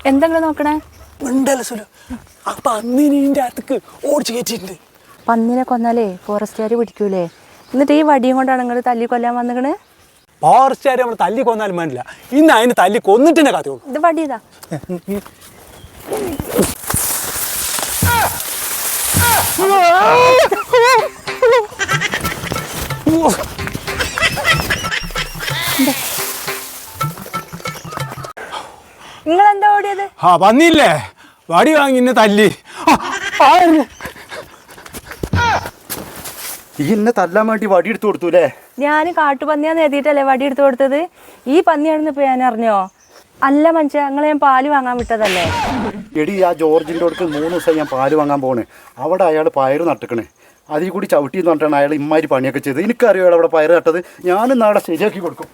എന്തെങ്കിലും നോക്കണേ? ഉണ്ടല്ലോ സുലു, ആ പന്നിനെ അകത്തേക്ക് ഓടിച്ചു കയറ്റിട്ടുണ്ട്. പന്നിനെ കൊന്നാലേ ഫോറസ്റ്റുകാർ പിടിക്കൂലേ? എന്നിട്ട് ഈ വടിയും കൊണ്ടാണ് നിങ്ങൾ തല്ലി കൊല്ലാൻ വന്നിക്കണ്? ഫോറസ്റ്റുകാർ നമ്മൾ തല്ലി കൊന്നാലും വേണ്ടില്ല, ഇന്ന് അതിന് തല്ലി കൊന്നിട്ടെന്നെ കഥയുള്ളൂ. ഇത് വടി ഇതാ. നിങ്ങൾ എന്താ ഓടിയത്? ആ പന്നിയില്ലേ, വടി വാങ്ങി ഇന്നെ തല്ലി. ഈ എന്നെ തല്ലാൻ വേണ്ടി വടി എടുത്തു കൊടുത്തൂല്ലേ? ഞാൻ കാട്ടുപന്നിയാന്ന് എഴുതിയിട്ടല്ലേ വടി എടുത്തു കൊടുത്തത്? ഈ പന്നിയാണെന്ന് ഇപ്പൊ ഞാൻ അറിഞ്ഞോ? അല്ല മനുഷ്യ, നിങ്ങളെ ഞാൻ പാല് വാങ്ങാൻ വിട്ടതല്ലേ? എടി, ആ ജോർജിൻ്റെ അടുത്ത് 3 ദിവസം ഞാൻ പാല് വാങ്ങാൻ പോണ്. അവിടെ അയാൾ പയറ് നട്ടിക്കണ്. അതിൽ കൂടി ചവിട്ടി എന്ന് പറഞ്ഞിട്ടാണ് അയാൾ ഇമ്മാതിരി പണിയൊക്കെ ചെയ്തത്. എനിക്കറിയോ അവിടെ പയറ് നട്ടത്. ഞാനിന്ന് അവിടെ ശരിയാക്കി കൊടുക്കും.